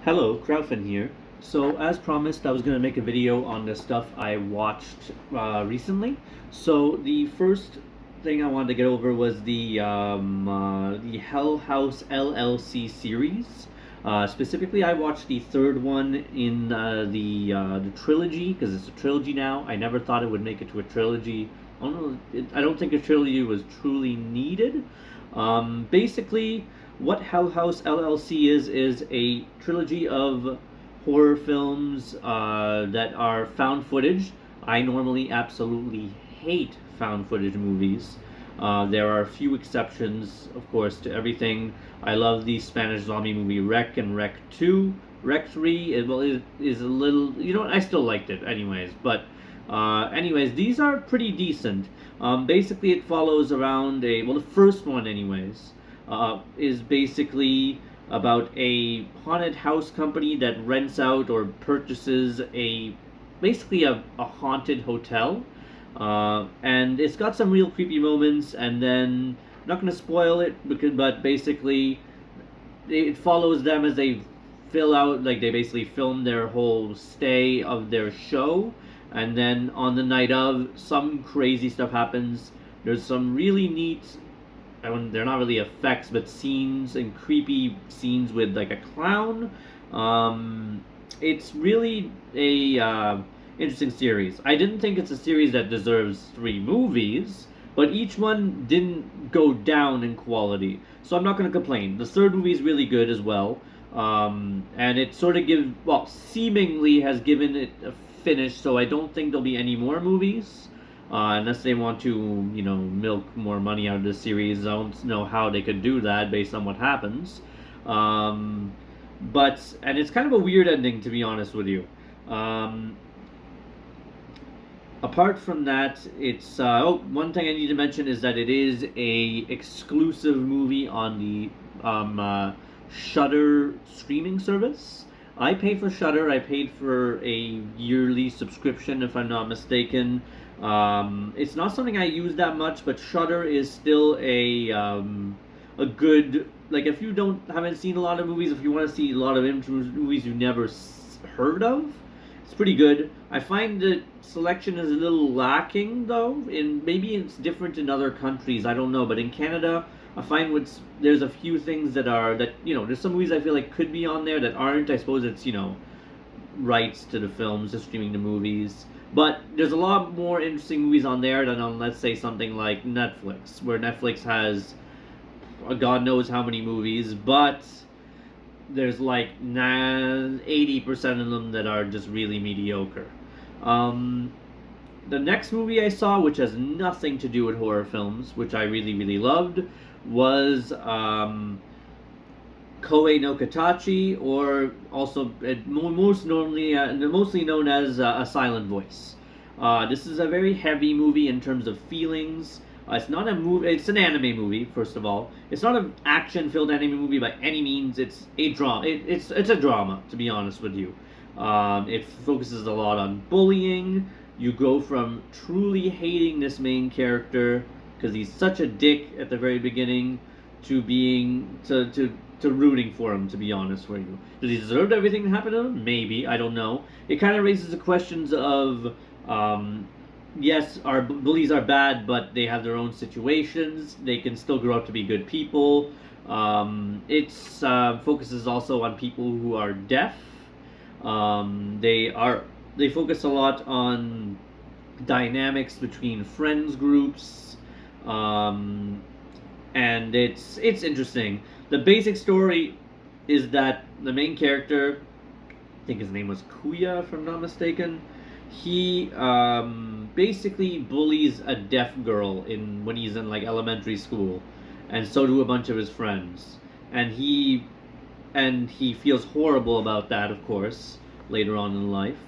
Hello, Kraufin here. So, as promised, I was going to make a video on the stuff I watched recently. So, the first thing I wanted to get over was the Hell House LLC series. Specifically, I watched the third one in the trilogy because it's a trilogy now. I never thought it would make it to a trilogy. I don't know. I don't think a trilogy was truly needed. Basically, what Hell House LLC is a trilogy of horror films that are found footage. I normally absolutely hate found footage movies. There are a few exceptions, of course, to everything. I love the Spanish zombie movie Wreck and Wreck 2. Wreck 3 is a little, I still liked it anyways. But, anyways, these are pretty decent. Basically, it follows around the first one, anyways, is basically about a haunted house company that rents out or purchases basically a haunted hotel. And it's got some real creepy moments, and then I'm not going to spoil it, but basically it follows them as they they basically film their whole stay of their show, and then on the night of, some crazy stuff happens. There's some really neat, they're not really effects, but scenes and creepy scenes with like a clown. It's really a interesting series. I didn't think it's a series that deserves three movies, but each one didn't go down in quality, so I'm not going to complain. The third movie is really good as well, and it sort of seemingly has given it a finish. So I don't think there'll be any more movies. Unless they want to, milk more money out of the series. I don't know how they could do that based on what happens. And it's kind of a weird ending, to be honest with you. Apart from that, it's one thing I need to mention is that it is a exclusive movie on the Shudder streaming service. I pay for Shudder. I paid for a yearly subscription, if I'm not mistaken. It's not something I use that much, but Shudder is still a good, like, if you haven't seen a lot of movies, if you want to see a lot of movies you never heard of, it's pretty good. I find the selection is a little lacking though, and maybe it's different in other countries. I don't know, but in Canada, I find there's a few things there's some movies I feel like could be on there that aren't. I suppose it's rights to the films, just streaming the movies. But there's a lot more interesting movies on there than on, let's say, something like Netflix, where Netflix has God knows how many movies, but there's like 80% of them that are just really mediocre. The next movie I saw, which has nothing to do with horror films, which I really, really loved, was Koei no Katachi, or also mostly known as A Silent Voice. This is a very heavy movie in terms of feelings. It's not a movie. It's an anime movie, first of all. It's not an action-filled anime movie by any means. It's a drama. It's a drama, to be honest with you. It focuses a lot on bullying. You go from truly hating this main character because he's such a dick at the very beginning to being to rooting for him, to be honest with you. Does he deserve everything that happened to him? Maybe. I don't know. It kind of raises the questions of, yes, our bullies are bad, but they have their own situations. They can still grow up to be good people. It focuses also on people who are deaf. They focus a lot on dynamics between friends groups, and it's interesting. The basic story is that the main character, I think his name was Kuya, if I'm not mistaken, he basically bullies a deaf girl when he's in like elementary school, and so do a bunch of his friends, and he feels horrible about that, of course, later on in life,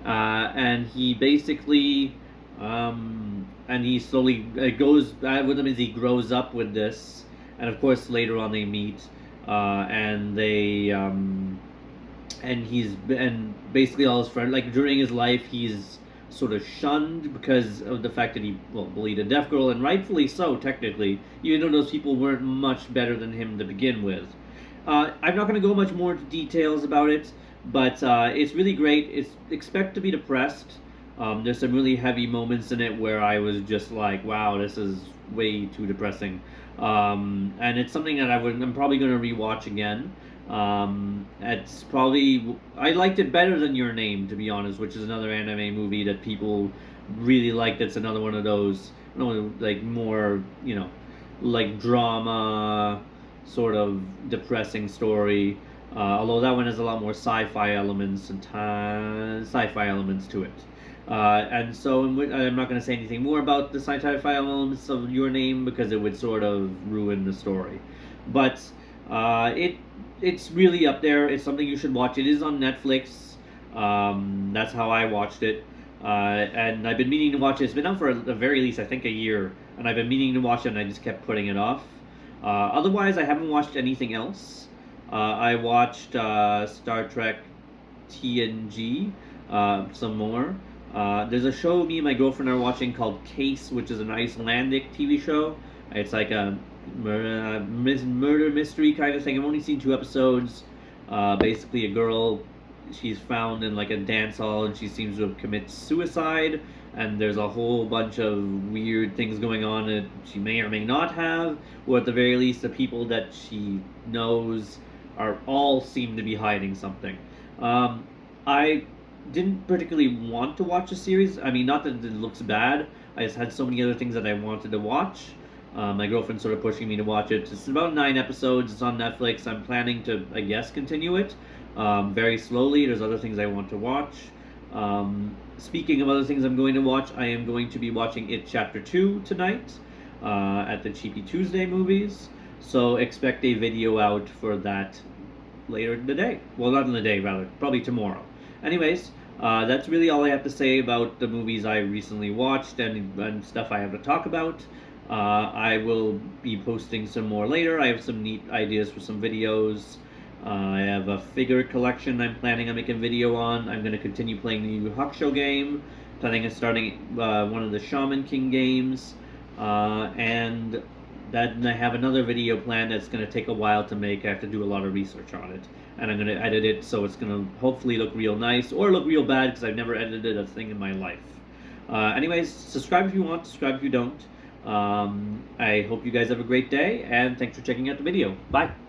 and he basically and he slowly goes with him as he grows up with this, and of course later on they meet, and they and basically all his friends, like, during his life, he's sort of shunned because of the fact that he bullied a deaf girl, and rightfully so, technically, even though those people weren't much better than him to begin with. I'm not going to go much more into details about it, but it's really great. It's expect to be depressed. There's some really heavy moments in it where I was just like, wow, this is way too depressing. And it's something that I'm probably going to rewatch again. It's probably I liked it better than Your Name, to be honest, which is another anime movie that people really like. That's another one of those, you know, like more, you know, like drama, sort of depressing story. Although that one has a lot more sci-fi elements and sci-fi elements to it. And so I'm not going to say anything more about the sci-fi elements of Your Name because it would sort of ruin the story. But it's really up there. It's something you should watch. It is on Netflix. That's how I watched it. And I've been meaning to watch it. It's been out for the very least, I think, a year. And I've been meaning to watch it, and I just kept putting it off. Otherwise, I haven't watched anything else. I watched Star Trek TNG, some more. There's a show me and my girlfriend are watching called Case, which is an Icelandic TV show. It's like a murder mystery kind of thing. I've only seen 2 episodes. Basically, a girl, she's found in like a dance hall and she seems to have committed suicide. And there's a whole bunch of weird things going on that she may or may not have, or at the very least, the people that she knows are all seem to be hiding something. I didn't particularly want to watch a series. I mean, not that it looks bad. I just had so many other things that I wanted to watch. My girlfriend's sort of pushing me to watch it. It's about 9 episodes. It's on Netflix. I'm planning to, I guess, continue it very slowly. There's other things I want to watch. Speaking of other things I'm going to watch, I am going to be watching It Chapter 2 tonight at the Cheapy Tuesday movies. So expect a video out for that later in the day. Well, not in the day, rather. Probably tomorrow. Anyways, that's really all I have to say about the movies I recently watched and stuff I have to talk about. I will be posting some more later. I have some neat ideas for some videos. I have a figure collection I'm planning on making a video on. I'm going to continue playing the Yu Hakusho game. Planning on starting one of the Shaman King games. And then I have another video planned that's going to take a while to make. I have to do a lot of research on it. And I'm going to edit it so it's going to hopefully look real nice or look real bad because I've never edited a thing in my life. Anyways, subscribe if you want, subscribe if you don't. I hope you guys have a great day, and thanks for checking out the video. Bye!